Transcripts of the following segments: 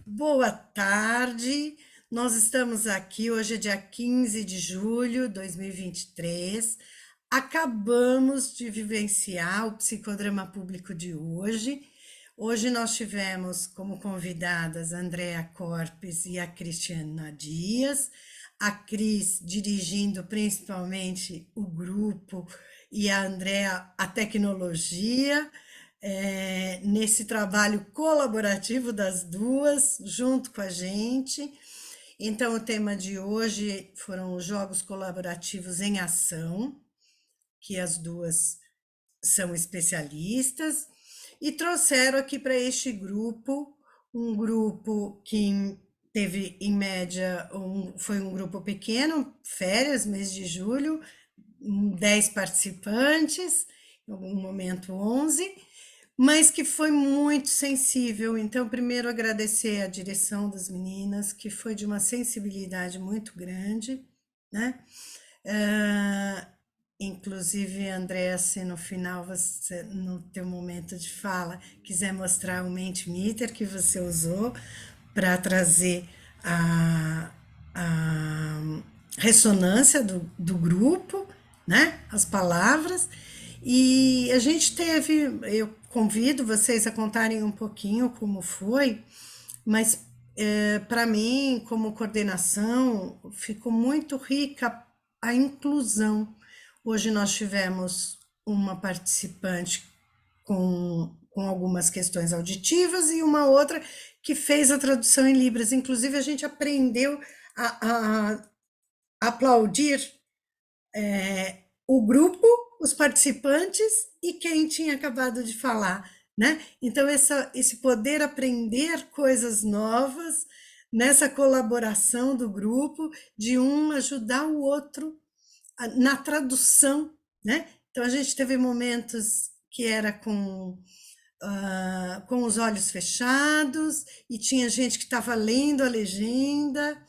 Boa tarde. Nós estamos aqui, hoje é dia 15 de julho de 2023. Acabamos de vivenciar o psicodrama público de hoje. Hoje nós tivemos como convidadas a Andrea Corpes e a Cristiana Dias. A Cris dirigindo principalmente o grupo e a Andrea a tecnologia nesse trabalho colaborativo das duas, junto com a gente. Então, o tema de hoje foram os jogos colaborativos em ação, que as duas são especialistas, e trouxeram aqui para este grupo, um grupo que teve, em média, foi um grupo pequeno, férias, mês de julho, 10 participantes, em algum momento 11, mas que foi muito sensível. Então, primeiro agradecer a direção das meninas, que foi de uma sensibilidade muito grande, né? Ah, inclusive, Andréa, se no final, você, no teu momento de fala, quiser mostrar o Mentimeter que você usou para trazer a ressonância do grupo, né? As palavras. E a gente teve, eu convido vocês a contarem um pouquinho como foi, mas para mim, como coordenação, ficou muito rica a inclusão. Hoje nós tivemos uma participante com algumas questões auditivas e uma outra que fez a tradução em Libras. Inclusive, a gente aprendeu a aplaudir o grupo, os participantes e quem tinha acabado de falar, né? Então, esse poder aprender coisas novas nessa colaboração do grupo, de um ajudar o outro na tradução, né? Então, a gente teve momentos que era com os olhos fechados e tinha gente que estava lendo a legenda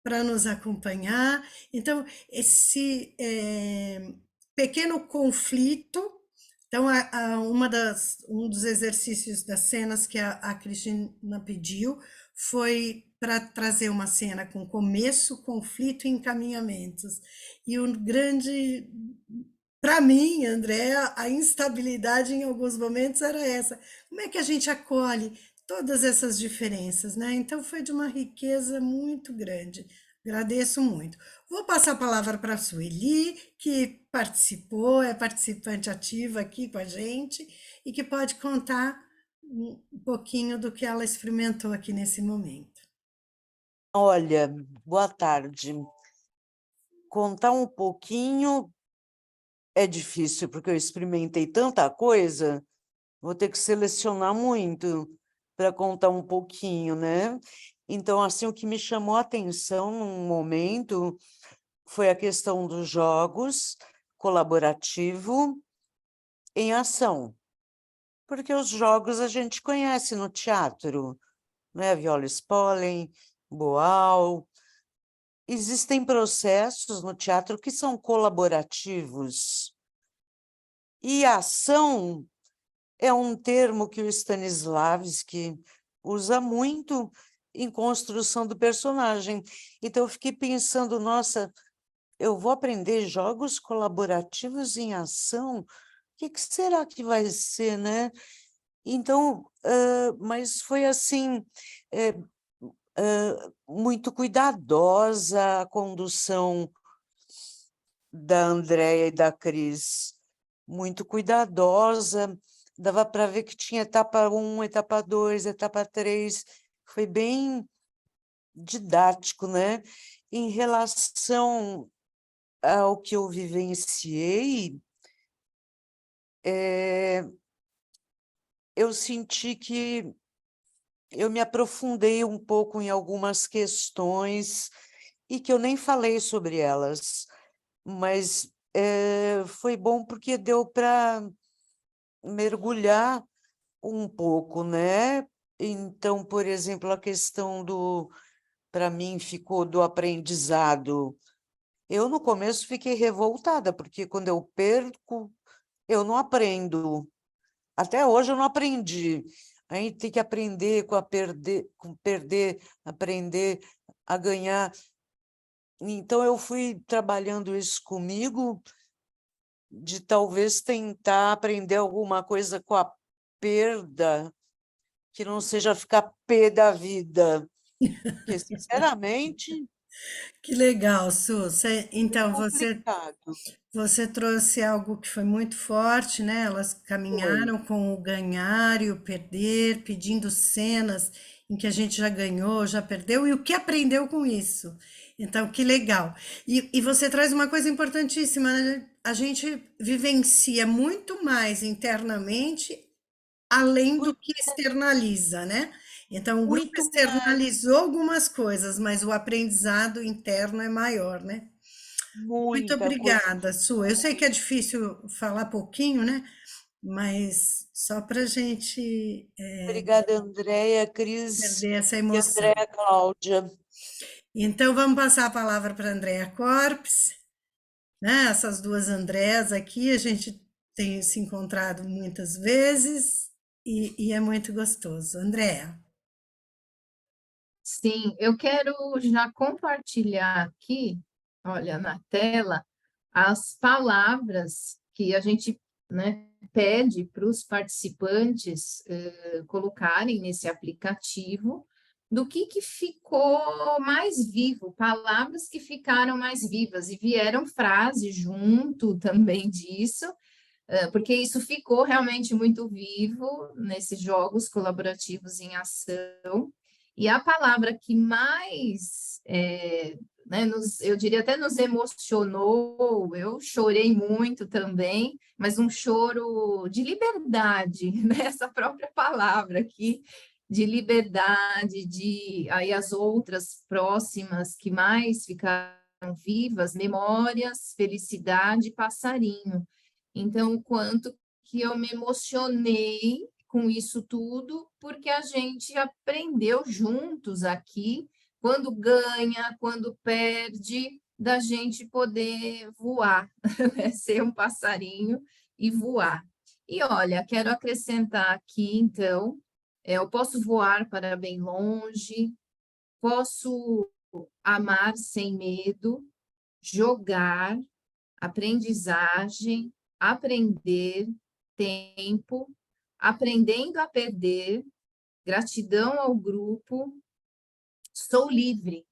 para nos acompanhar. Então, esse pequeno conflito. Então, um dos exercícios das cenas que a Cristina pediu foi para trazer uma cena com começo, conflito e encaminhamentos. E o grande, para mim, Andréa, a instabilidade em alguns momentos era essa. Como é que a gente acolhe todas essas diferenças, né? Então foi de uma riqueza muito grande. Agradeço muito. Vou passar a palavra para a Sueli, que participou, é participante ativa aqui com a gente e que pode contar um pouquinho do que ela experimentou aqui nesse momento. Olha, boa tarde. Contar um pouquinho é difícil, porque eu experimentei tanta coisa, vou ter que selecionar muito para contar um pouquinho, né? Então, assim, o que me chamou a atenção num momento foi a questão dos jogos colaborativo em ação, porque os jogos a gente conhece no teatro, né? Viola Spolin, Boal. Existem processos no teatro que são colaborativos. E ação é um termo que o Stanislavski usa muito em construção do personagem. Então, eu fiquei pensando, nossa, eu vou aprender jogos colaborativos em ação? O que será que vai ser, né? Então, mas foi assim, muito cuidadosa a condução da Andréia e da Cris, muito cuidadosa, dava para ver que tinha etapa 1, etapa 2, etapa 3, foi bem didático, né? Em relação ao que eu vivenciei, eu senti que eu me aprofundei um pouco em algumas questões e que eu nem falei sobre elas, mas foi bom porque deu para mergulhar um pouco, né? Então, por exemplo, a questão para mim, ficou do aprendizado. Eu, no começo, fiquei revoltada, porque quando eu perco, eu não aprendo. Até hoje eu não aprendi. A gente tem que aprender com perder, aprender a ganhar. Então, eu fui trabalhando isso comigo, de talvez tentar aprender alguma coisa com a perda, que não seja ficar pé da vida. Porque, sinceramente, Que legal, Su. é Então, complicado. você trouxe algo que foi muito forte, né? Elas Foi. caminharam com o ganhar e o perder, pedindo cenas em que a gente já ganhou, já perdeu, e o que aprendeu com isso. Então, que legal. E você traz uma coisa importantíssima, né? A gente vivencia muito mais internamente além do Muito, que externaliza, né? Então, o grupo muito mais, externalizou algumas coisas, mas o aprendizado interno é maior, né? Muito muita coisa obrigada, Su. Eu sei que é difícil falar pouquinho, né? Mas só para a gente Obrigada, Andréia, Cris perder essa e emoção. Andréia Cláudia. Então, vamos passar a palavra para a Andrea Corpes, né? Essas duas Andréas aqui, a gente tem se encontrado muitas vezes e é muito gostoso. Andréa. Sim, eu quero já compartilhar aqui, olha, na tela, as palavras que a gente, né, pede para os participantes colocarem nesse aplicativo, do que ficou mais vivo, palavras que ficaram mais vivas, e vieram frases junto também disso, porque isso ficou realmente muito vivo nesses jogos colaborativos em ação. E a palavra que mais, né, eu diria até nos emocionou, eu chorei muito também, mas um choro de liberdade, né? Essa própria palavra aqui, de liberdade, aí as outras próximas que mais ficaram vivas, memórias, felicidade, passarinho. Então, o quanto que eu me emocionei com isso tudo, porque a gente aprendeu juntos aqui, quando ganha, quando perde, da gente poder voar, né? Ser um passarinho e voar. E olha, quero acrescentar aqui, então, eu posso voar para bem longe, posso amar sem medo, jogar, aprendizagem, aprender, tempo, aprendendo a perder, gratidão ao grupo, sou livre,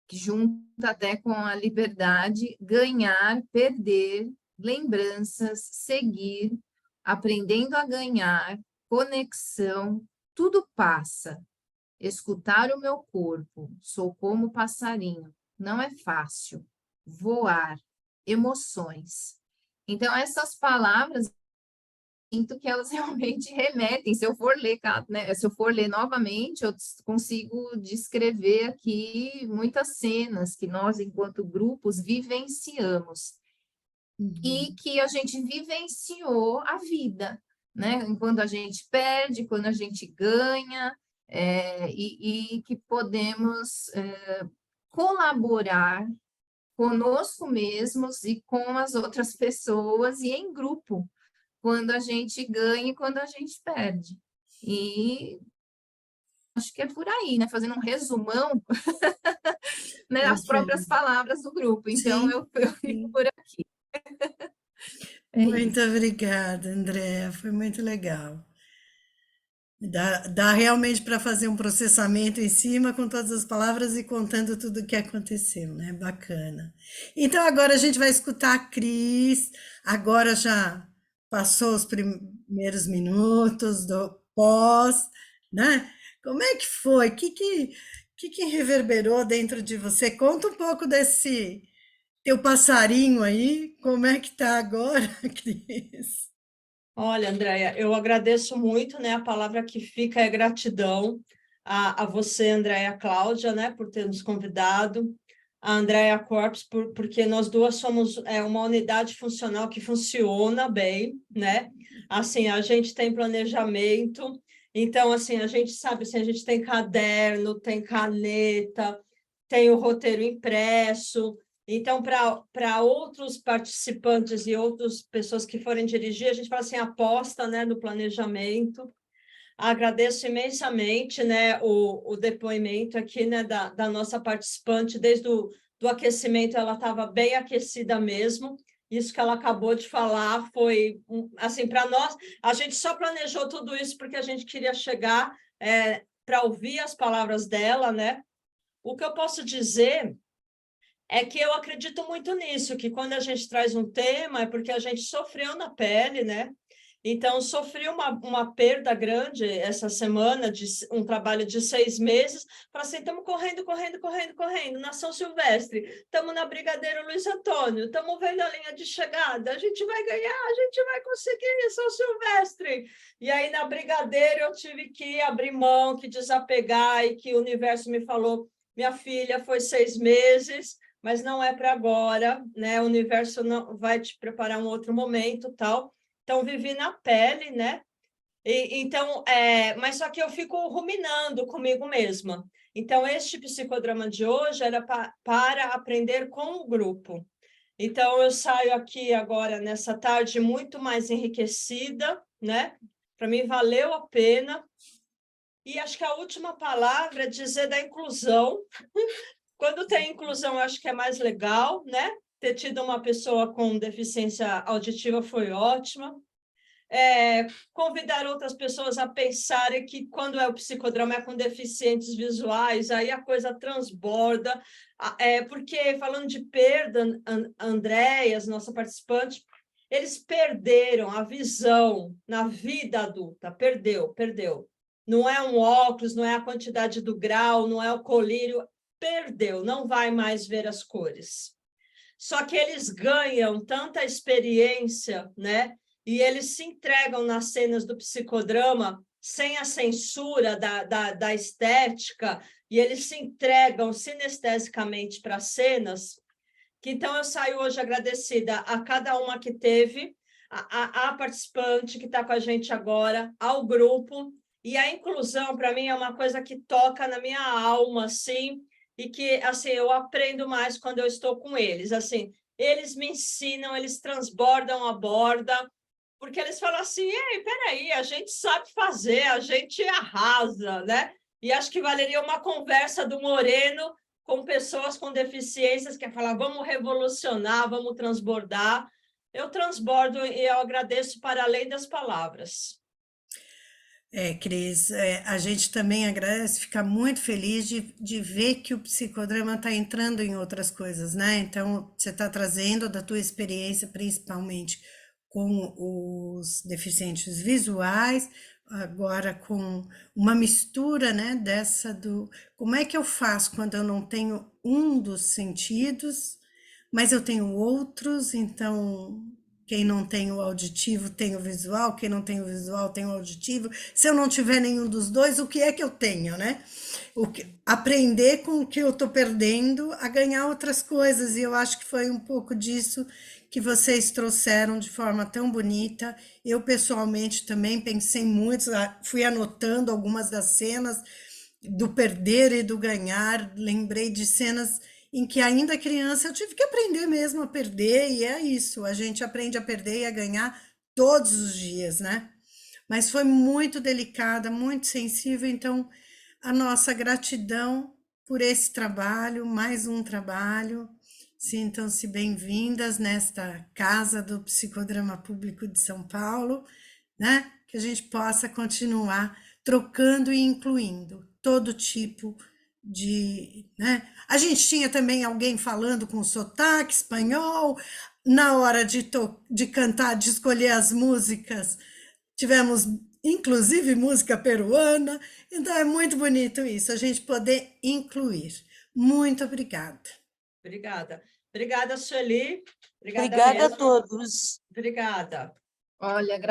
que junta até com a liberdade, ganhar, perder, lembranças, seguir, aprendendo a ganhar, conexão, tudo passa. Escutar o meu corpo, sou como passarinho, não é fácil. Voar, emoções. Então, essas palavras, sinto que elas realmente remetem. Se eu for ler, né, se eu for ler novamente, eu consigo descrever aqui muitas cenas que nós, enquanto grupos, vivenciamos e Uhum. que a gente vivenciou a vida, né? Enquanto a gente perde, quando a gente ganha, e que podemos colaborar conosco mesmos e com as outras pessoas e em grupo, quando a gente ganha e quando a gente perde. E acho que é por aí, né? Fazendo um resumão, né? As próprias Perfeito. palavras do grupo. Então, Sim, eu fico sim. por aqui. É Muito isso. obrigada, Andréa. Foi muito legal. Dá realmente para fazer um processamento em cima com todas as palavras e contando tudo o que aconteceu, né? Bacana. Então agora a gente vai escutar a Cris. Agora já passou os primeiros minutos do pós, né? Como é que foi? O que reverberou dentro de você? Conta um pouco desse teu passarinho aí. Como é que tá agora, Cris? Olha, Andréia, eu agradeço muito, né? A palavra que fica é gratidão a você, Andréia Cláudia, né, por ter nos convidado, a Andréia Corpes, porque nós duas somos uma unidade funcional que funciona bem, né? Assim, a gente tem planejamento, então, assim, a gente sabe, assim, a gente tem caderno, tem caneta, tem o roteiro impresso. Então, para outros participantes e outras pessoas que forem dirigir, a gente fala assim, aposta, né, no planejamento. Agradeço imensamente, né, o depoimento aqui, né, da nossa participante, desde do aquecimento, ela estava bem aquecida mesmo. Isso que ela acabou de falar foi, assim, para nós, a gente só planejou tudo isso porque a gente queria chegar para ouvir as palavras dela, né? O que eu posso dizer é que eu acredito muito nisso, que quando a gente traz um tema é porque a gente sofreu na pele, né? Então, sofri uma perda grande essa semana, de um trabalho de 6 meses, para assim, estamos correndo, na São Silvestre, estamos na Brigadeiro Luiz Antônio, estamos vendo a linha de chegada, a gente vai ganhar, a gente vai conseguir, São Silvestre. E aí, na Brigadeiro, eu tive que abrir mão, que desapegar, e que o universo me falou, minha filha, foi 6 meses, mas não é para agora, né? O universo não vai te preparar um outro momento, tal. Então, vivi na pele, né? Então, mas só que eu fico ruminando comigo mesma. Então, este psicodrama de hoje era para aprender com o grupo. Então, eu saio aqui agora, nessa tarde, muito mais enriquecida, né? Para mim, valeu a pena. E acho que a última palavra é dizer da inclusão. Quando tem inclusão, eu acho que é mais legal, né? Ter tido uma pessoa com deficiência auditiva foi ótima. Convidar outras pessoas a pensarem que quando o psicodrama é com deficientes visuais, aí a coisa transborda, porque falando de perda, Andréas, nossa participante, eles perderam a visão na vida adulta, perdeu. Não é um óculos, não é a quantidade do grau, não é o colírio, perdeu, não vai mais ver as cores. Só que eles ganham tanta experiência, né? E eles se entregam nas cenas do psicodrama sem a censura da estética, e eles se entregam sinestesicamente para as cenas, que então eu saio hoje agradecida a cada uma que teve, a participante que está com a gente agora, ao grupo, e a inclusão, para mim, é uma coisa que toca na minha alma, assim, e que, assim, eu aprendo mais quando eu estou com eles, assim, eles me ensinam, eles transbordam a borda, porque eles falam assim, ei, peraí, a gente sabe fazer, a gente arrasa, né? E acho que valeria uma conversa do Moreno com pessoas com deficiências, que é falar, vamos revolucionar, vamos transbordar. Eu transbordo e eu agradeço para além das palavras. Cris, a gente também agradece, fica muito feliz de ver que o psicodrama está entrando em outras coisas, né? Então, você está trazendo da tua experiência, principalmente com os deficientes visuais, agora com uma mistura, né, dessa do... Como é que eu faço quando eu não tenho um dos sentidos, mas eu tenho outros, então... Quem não tem o auditivo tem o visual, quem não tem o visual tem o auditivo. Se eu não tiver nenhum dos dois, o que é que eu tenho, né? Aprender com o que eu estou perdendo a ganhar outras coisas. E eu acho que foi um pouco disso que vocês trouxeram de forma tão bonita. Eu, pessoalmente, também pensei muito, fui anotando algumas das cenas do perder e do ganhar. Lembrei de cenas em que ainda criança eu tive que aprender mesmo a perder, e é isso, a gente aprende a perder e a ganhar todos os dias, né? Mas foi muito delicada, muito sensível, então a nossa gratidão por esse trabalho, mais um trabalho. Sintam-se bem-vindas nesta casa do Psicodrama Público de São Paulo, né? Que a gente possa continuar trocando e incluindo todo tipo de, né? A gente tinha também alguém falando com sotaque espanhol, na hora de cantar, de escolher as músicas, tivemos inclusive música peruana, então é muito bonito isso, a gente poder incluir. Muito obrigada. Obrigada, Sueli. Obrigada a mesmo. todos. Obrigada. Olha,